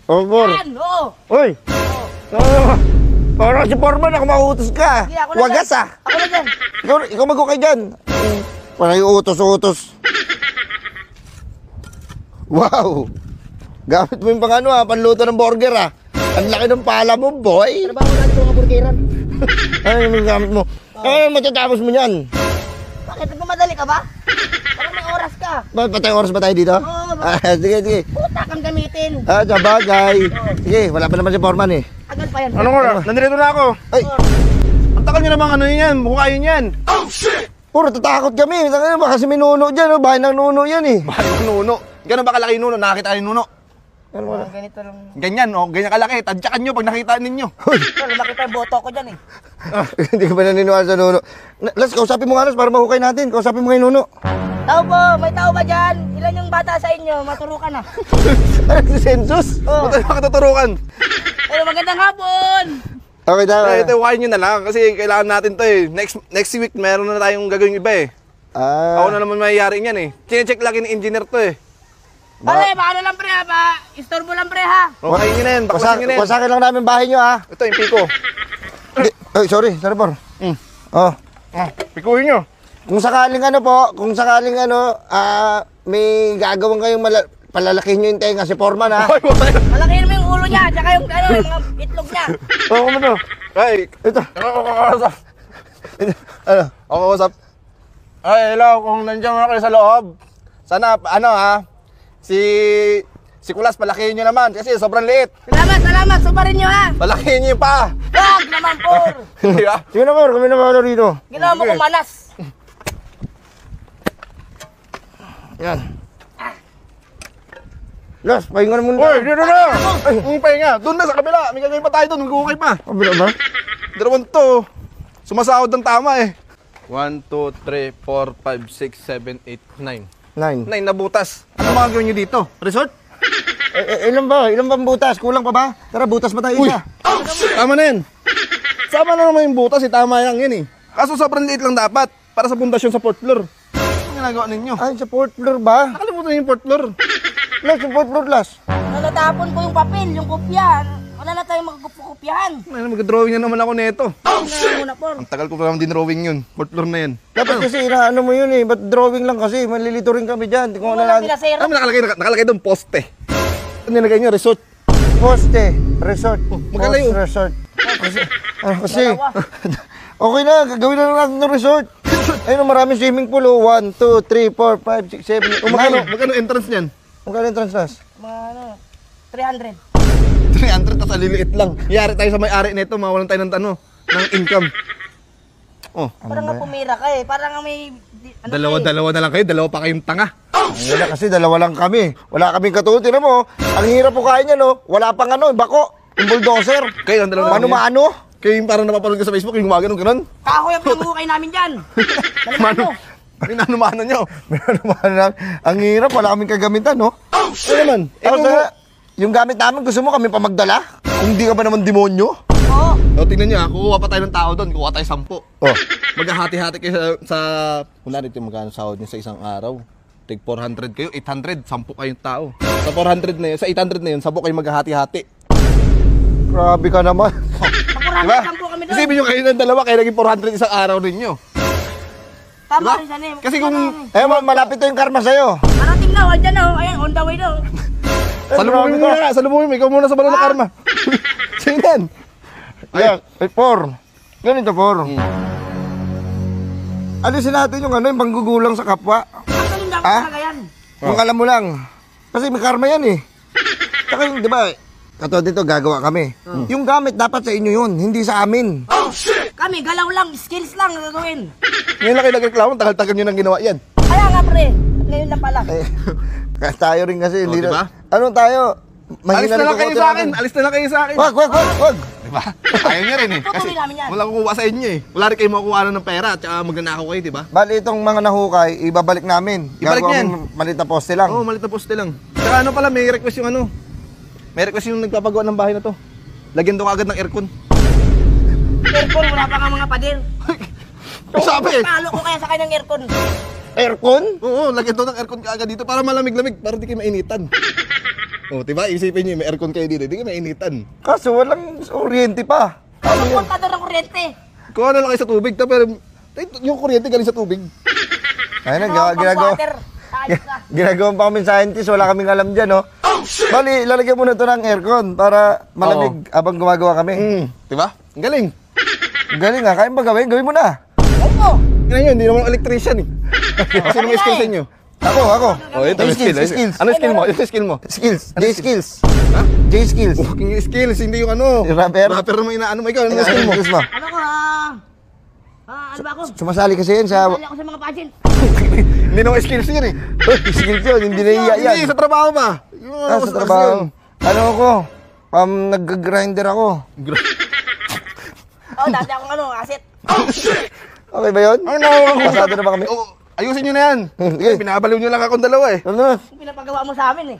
Oh, Por. Yan, oo. Uy! Oh. Parang si Foreman, ako mauutos ka. Sige, ako na Wagas dyan. ah. Ako na dyan. Ikaw mag-ukay dyan. Parang yung utos-utos. Wow! Gamit mo yung pang ano ah, panluto ng burger ah. Ang laki ng pala mo, boy. Trabaho natin sa mga burgeran. Ano yung gamit mo? Ano matatapos mo yan? Bakit? Nagmamadali ka ba? Parang may oras ka. Bakit patay oras ba tayo dito? Oo, bakit? Sige, sige. Puta kang gamitin. Sabagay. Sige, wala pa naman si Foreman eh. Agad pa yan. Ano nga? Nandito na ako. Ay, Ang takal nyo namang ano yan. Bukayin yan. puro tatakot kami. Baka kasi may nuno dyan. Bahay ng nuno yan eh. Bahay ng nuno. Gano'n ba kalaki yung nuno? Nakakita kayo yung nuno? Ano ba? Ganito lang. Ganyan, oh. Ganyan kalaki. Tadyakan nyo pag nakita ninyo. Well, makita yung boto ko dyan eh. Hindi ka ba naniniwala sa nuno? Las, kausapin mo nga Las para mahukay natin. Kausapin mo kay nuno. Tao po, may tao ba dyan? Ilan yung bata sa inyo? Maturukan na. Ano si Census? Oh. Ba't tayo makatuturukan? Pero magandang hapon. Okay, daw. Ito, hukayin nyo na lang. Kasi kailangan natin to eh. Next week, meron na tayong gagawin iba eh. Ako na naman mayayari niyan eh. Chine-check lagi ni engineer to eh. Pare, baka na lang pre ha ba? Istorbo lang pre ha. Hukayin nyo na yan. Bakwasin nyo na yan. Kusakin lang namin bahay nyo ah. Ito, yung piko. Ay, sorry, Por. Oh. Pikuhin nyo. Kung sakaling ano po, may gagawin kayong palalakihin nyo yung tenga si Foreman ha. Ay, wala yan. Malaki naman yung ulo niya, tsaka yung ano, yung mga itlog niya. Oo, ano to? Ay, Ito. kakakausap. Ano? Ako kausap. Ay, hello, kung nandiyan mo kayo sa loob. Sana, ano ha, si Kulas, palakihin nyo naman kasi sobrang liit. Salamat, subarin niyo ha. Palakihin nyo yung pa. Wag naman por. Di ba? Sige na Por, kami na ano rito. Ginawa mo kong manas. Yan. Las, pahinga na muna. Uy, dito na! Ay, pahinga. Doon na sa kabila. May gagawin pa tayo doon. Magkukay pa. Kabila ba? Dalawang to. Sumasahod ng tama eh. 1, 2, 3, 4, 5, 6, 7, 8, 9. 9. 9 na butas. Ano mga gawin nyo dito? Resort? Ilan ba? Ilan bang butas? Kulang pa ba? Tara, butas pa tayo isa. Tama na yan. Sama na naman yung butas. Tama yan yan eh. Kaso sobrang liit lang dapat. Para sa pundasyon sa 4th floor. Ano ginagawa ninyo? Ay, sa 4th floor ba? Nakalimutan yung 4th floor. Las, yung 4th floor, Las. Natatapon ko yung papel, yung kopya. Wala na tayong magkopyahan. Mag-drawing na naman ako nito. Tingnan muna por. Ang tagal ko pa naman din drawing yun. 4th floor na yan. Dapat kasi inaano mo yun eh. Ba't drawing lang kasi? Malilito rin kami dyan. Kung ano Wala lang. pinasero. Ano nakalagay doon? Poste. Ano nilagay nyo? Resort. Poste, resort. magkalayo. Post resort. Kasi, Dalawa. okay na, gagawin na lang natin ng resort. Ayun, maraming swimming pool. 1, 2, 3, 4, 5, 6, 7, 8, 9. Magkano entrance niyan? Magkano yung translas? Mga ano, 300. 300 tapos aliliit lang. Yari tayo sa may-ari nito, mawalan tayo ng ng income. Oh, Parang nga pumira ka eh. Parang nga may... Ano dalawa na lang kayo, dalawa pa kayong tanga. Wala kasi, dalawa lang kami. Wala kaming katulad. Tinan mo, ang hirap po kain niya, no? Wala pang ano, bako. Yung bulldozer. Kayo, ang dalawa na lang. Mano-mano. Kayo yung parang napapanood ka sa Facebook, yung gumagano ganun. Kahoy ang pinamukay namin dyan. Mano, minano nyo. Mano-mano lang. Ang hirap, wala kaming kagamitan, no? Ano naman? Tapos, yung gamit namin, gusto mo kami pa magdala? Kung di ka ba naman demonyo? Oo. O, tingnan nyo ha, kukuha pa tayo ng tao doon, kukuha tayo 10. Oh. Maghahati-hati kayo sa... Wala rito yung magkano sahod nyo sa isang araw. Tig 400 kayo, 800, 10 kayong tao. Sa 400 na yun, sa 800 na yun, 10 kayo maghahati-hati. Grabe ka naman. Diba? Pagkurami po kami doon. Isipin nyo kayo ng dalawa, kayo naging 400 isang araw ninyo. Tama Diba? rin siya eh. Kasi kung... Malapit to yung karma sa'yo. Parating na, wala dyan oh. Ayan, on the way daw. Salubungin mo muna, salubungin mo. Ikaw muna sa balon ng karma. Sino yan? Ayan, Por. Ganito, Por. Alisin natin yung ano, yung panggugulang sa kapwa. Ang dapat Ah? talaga yan. Kung alam mo lang. Kasi may karma yan eh. Tsaka yung, di ba, katulad dito, gagawa kami. Yung gamit dapat sa inyo yun, hindi sa amin. Kami, galaw lang, skills lang ang gagawin. Ngayon lang kayo nagreklamo, tagal-tagal nyo nang ginawa yan. Kaya nga pre, ngayon lang pala. Kaya tayo rin kasi, hindi diba? na... Ano tayo? Alis na lang kayo kokote sa akin, natin. alis na lang kayo sa akin. Wag! Diba? Ayaw nyo rin eh. Tutuloy namin yan. Wala kukuha sa inyo eh. Wala rin kayo makukuha ng pera at saka magnanakaw kayo, diba? Bali itong mga nahukay, ibabalik namin. Ibalik Gagawa niyan. kami maliit na poste lang. Oo, malit na poste lang. Saka ano pala, may request yung ano. May request yung nagpapagawa ng bahay na to. Lagyan daw agad ng aircon. Aircon, wala pa nga mga pader. Sabi eh. Palo ko kaya sa kanyang aircon. Aircon? Oo, lagyan daw ng aircon kaagad dito para malamig-lamig, para di kayo mainitan. Oh, diba? Isipin nyo, may aircon kayo dito. Hindi kayo mainitan. Kaso walang kuryente pa. Ano yung kontador ng kuryente? Kuha na lang kayo sa tubig. Pero yung kuryente galing sa tubig. Ayun na, Ano, ginagawa. water. Ayos ka. Ginagawa pa kami scientist, wala kaming alam dyan, no? Bali, lalagyan mo na ito ng aircon para malamig habang gumagawa kami. Diba? Ang galing. Galing nga, kaya ba gawin? Gawin mo na. Opo. Ngayon, hindi naman electrician eh. Sino may skill sa inyo? Ako. Oh, ito, May skill. skills. Ano skill mo? Ito skill mo. Skills. J-skills. Ha? J-skills. Walking skills, hindi yung ano. Yung rapper? Rapper naman inaano mo. Ikaw, ano skill mo? Skills mo. Ano ko ano ba ako? Sumasali kasi yan sa... Sali ako sa mga pageant. Hindi naman skills yun eh. Skills yun, hindi na iya yan. Hindi, sa trabaho ba? Yung ano, Sa trabaho. Ano ako? Nag-grinder ako. Oh, dati akong asset. Okay ba yun? Pasado na ba kami? Oh, ayusin nyo na yan. Sige. Pinabaliw nyo lang akong dalawa eh. Ano na? Yung pinapagawa mo sa amin eh.